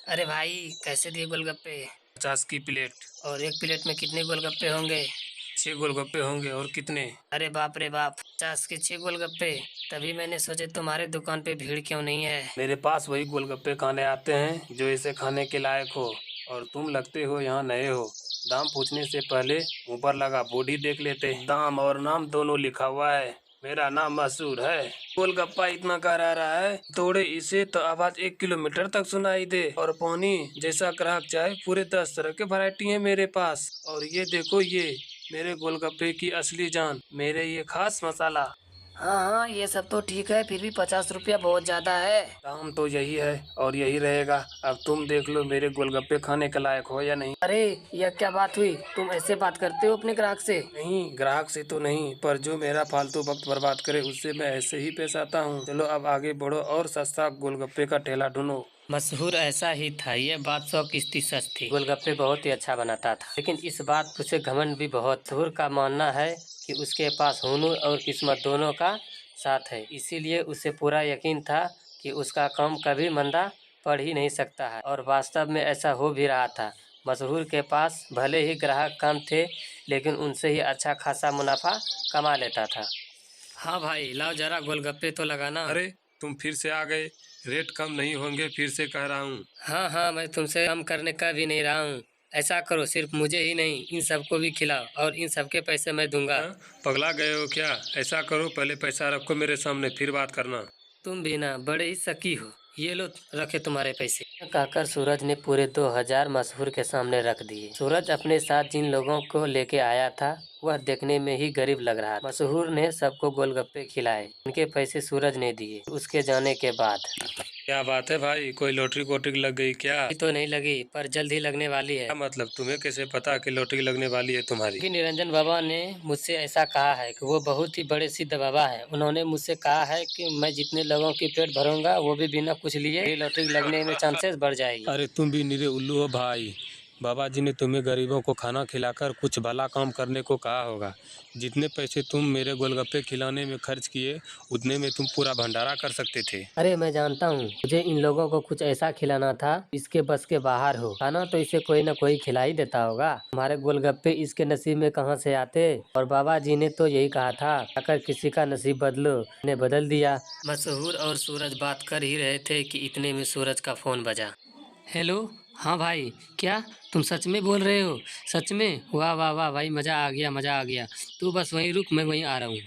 अरे भाई, कैसे दिए गोलगप्पे? 50 की प्लेट। और एक प्लेट में कितने गोलगप्पे होंगे? 6 गोलगप्पे होंगे और कितने? अरे बाप रे बाप, 50 के 6 गोलगप्पे। तभी मैंने सोचे तुम्हारे दुकान पे भीड़ क्यों नहीं है। मेरे पास वही गोलगप्पे खाने आते हैं जो इसे खाने के लायक हो। और तुम लगते हो यहाँ नए हो। दाम पूछने से पहले ऊपर लगा बॉडी देख लेते। दाम और नाम दोनों लिखा हुआ है। मेरा नाम मशहूर है। गोलगप्पा इतना करा रहा है, तोड़े इसे तो आवाज 1 किलोमीटर तक सुनाई दे। और पानी जैसा ग्राहक चाहे पूरे 10 तरह के वैरायटी है मेरे पास। और ये देखो, ये मेरे गोलगप्पे की असली जान, मेरे ये खास मसाला। हाँ हाँ, ये सब तो ठीक है, फिर भी 50 रुपया बहुत ज्यादा है। दाम तो यही है और यही रहेगा। अब तुम देख लो मेरे गोलगप्पे खाने के लायक हो या नहीं। अरे, यह क्या बात हुई? तुम ऐसे बात करते हो अपने ग्राहक से? नहीं, ग्राहक से तो नहीं, पर जो मेरा फालतू वक्त बर्बाद करे उससे मैं ऐसे ही पेश आता हूँ। चलो अब आगे बढ़ो और सस्ता गोलगप्पे का ठेला ढूंढो। मशहूर ऐसा ही था, ये बात 100% सच थी। गोलगप्पे बहुत ही अच्छा बनाता था, लेकिन इस बात पर उसे घमंड भी बहुत। मशहूर का मानना है कि उसके पास हुनर और किस्मत दोनों का साथ है, इसीलिए उसे पूरा यकीन था कि उसका काम कभी मंदा पड़ ही नहीं सकता है। और वास्तव में ऐसा हो भी रहा था। मशहूर के पास भले ही ग्राहक कम थे, लेकिन उनसे ही अच्छा खासा मुनाफा कमा लेता था। हाँ भाई, लाओ जरा गोलगप्पे तो लगाना। अरे, तुम फिर से आ गए। रेट कम नहीं होंगे, फिर से कह रहा हूँ। हाँ हाँ, मैं तुमसे कम करने का भी नहीं रहा हूँ। ऐसा करो, सिर्फ मुझे ही नहीं, इन सबको भी खिलाओ और इन सबके पैसे मैं दूंगा। हाँ, पगला गए हो क्या? ऐसा करो, पहले पैसा रखो मेरे सामने, फिर बात करना। तुम भी ना बड़े ही शकी हो। ये लो, रखे तुम्हारे पैसे। कहकर सूरज ने पूरे 2,000 मशहूर के सामने रख दिए। सूरज अपने साथ जिन लोगों को लेके आया था, वह देखने में ही गरीब लग रहा था। मशहूर ने सबको गोलगप्पे खिलाए, उनके पैसे सूरज ने दिए। उसके जाने के बाद क्या बात है भाई, कोई लॉटरी वोटरी लग गई क्या? अभी तो नहीं लगी, पर जल्द ही लगने वाली है। क्या मतलब, तुम्हें कैसे पता कि लॉटरी लगने वाली है तुम्हारी? कि निरंजन बाबा ने मुझसे ऐसा कहा है कि वो बहुत ही बड़े सिद्ध बाबा है। उन्होंने मुझसे कहा है कि मैं जितने लोगों की पेट भरूंगा, वो भी बिना कुछ लिए, मेरी लॉटरी लगने में चांसेस बढ़ जाएगी। अरे तुम भी निरे उल्लू हो भाई। बाबा जी ने तुम्हें गरीबों को खाना खिलाकर कुछ भला काम करने को कहा होगा। जितने पैसे तुम मेरे गोलगप्पे खिलाने में खर्च किए, उतने में तुम पूरा भंडारा कर सकते थे। अरे मैं जानता हूँ, मुझे इन लोगों को कुछ ऐसा खिलाना था इसके बस के बाहर हो। खाना तो इसे कोई ना कोई खिला ही देता होगा। हमारे गोलगप्पे इसके नसीब में कहाँ से आते। और बाबा जी ने तो यही कहा था, अगर किसी का नसीब बदलो, ने बदल दिया। मशहूर और सूरज बात कर ही रहे थे कि इतने में सूरज का फोन बजा। हेलो। हाँ भाई, क्या तुम सच में बोल रहे हो? सच में? वाह वाह वाह भाई, मज़ा आ गया, मज़ा आ गया। तू बस वहीं रुक, मैं वहीं आ रहा हूँ।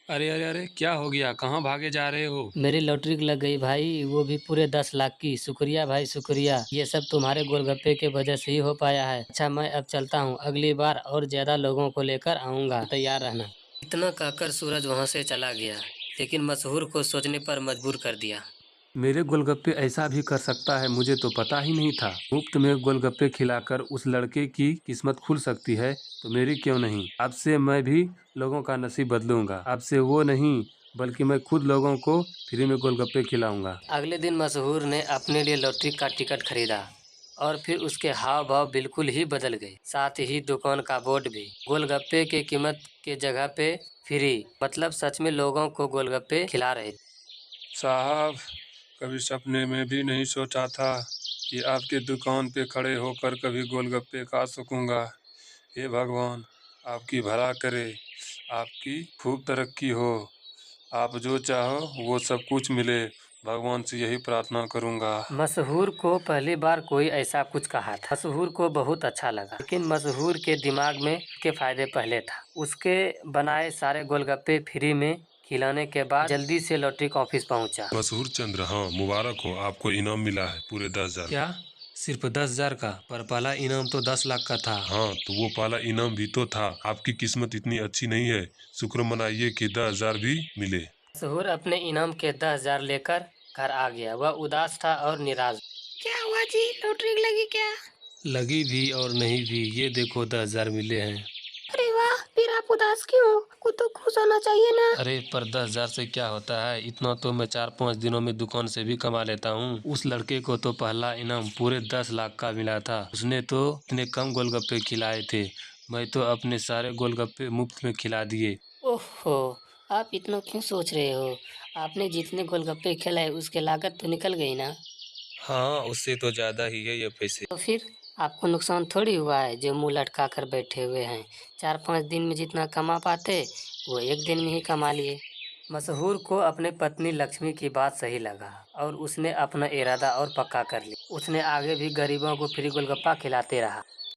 अरे अरे अरे, क्या हो गया? कहाँ भागे जा रहे हो? मेरी लॉटरी लग गई भाई, वो भी पूरे 10 लाख की। शुक्रिया भाई, शुक्रिया। ये सब तुम्हारे गोलगप्पे के वजह से ही हो पाया है। अच्छा, मैं अब चलता हूँ, अगली बार और ज्यादा लोगों को लेकर आऊँगा, तैयार रहना। इतना कहकर सूरज वहाँ से चला गया, लेकिन मशहूर को सोचने पर मजबूर कर दिया। मेरे गोलगप्पे ऐसा भी कर सकता है, मुझे तो पता ही नहीं था। मुफ्त में गोलगप्पे खिलाकर उस लड़के की किस्मत खुल सकती है, तो मेरी क्यों नहीं? अब से मैं भी लोगों का नसीब बदलूंगा। अब से वो नहीं, बल्कि मैं खुद लोगों को फ्री में गोलगप्पे खिलाऊंगा। अगले दिन मशहूर ने अपने लिए लॉटरी का टिकट खरीदा और फिर उसके हाव भाव बिल्कुल ही बदल गए। साथ ही दुकान का बोर्ड भी, गोलगप्पे के कीमत के जगह पे फ्री, मतलब सच में लोगों को गोलगप्पे खिला रहे थे। साहब, कभी सपने में भी नहीं सोचा था कि आपके दुकान पे खड़े होकर कभी गोलगप्पे खा सकूंगा। हे भगवान, आपकी भला करे, आपकी खूब तरक्की हो। आप जो चाहो वो सब कुछ मिले, भगवान से यही प्रार्थना करूंगा। मशहूर को पहली बार कोई ऐसा कुछ कहा था। मशहूर को बहुत अच्छा लगा, लेकिन मशहूर के दिमाग में के फायदे पहले था। उसके बनाए सारे गोलगप्पे फ्री में खिलाने के बाद जल्दी से लॉटरी का ऑफिस पहुंचा। मशहूर चंद्र, हाँ मुबारक हो, आपको इनाम मिला है पूरे 10,000 क्या? का। सिर्फ 10,000 का? पर पहला इनाम तो 10 लाख का था। हाँ, तो वो पहला इनाम भी तो था। आपकी किस्मत इतनी अच्छी नहीं है, शुक्र मनाइए कि 10,000 भी मिले। मशहूर अपने इनाम के 10,000 लेकर घर आ गया। वह उदास था और निराश। क्या हुआ जी, लॉटरी लगी क्या? लगी भी और नहीं भी, ये देखो 10,000 मिले हैं। अरे वाह, फिर आप उदास क्यों? आपको तो खुश होना चाहिए ना। अरे पर 10,000 से क्या होता है, इतना तो मैं 4-5 दिनों में दुकान से भी कमा लेता हूँ। उस लड़के को तो पहला इनाम पूरे 10 लाख का मिला था। उसने तो इतने कम गोलगप्पे खिलाए थे, मैं तो अपने सारे गोलगप्पे मुफ्त में खिला दिए। ओहो, आप इतना क्यों सोच रहे हो? आपने जितने गोलगप्पे खिलाए उसकी लागत तो निकल गई ना। हाँ, उससे तो ज़्यादा ही है ये पैसे। तो फिर आपको नुकसान थोड़ी हुआ है जो मुंह लटका कर बैठे हुए हैं। 4-5 दिन में जितना कमा पाते वो एक दिन में ही कमा लिए। मशहूर को अपने पत्नी लक्ष्मी की बात सही लगा और उसने अपना इरादा और पक्का कर लिया। उसने आगे भी गरीबों को फ्री गोलगप्पा खिलाते रहा।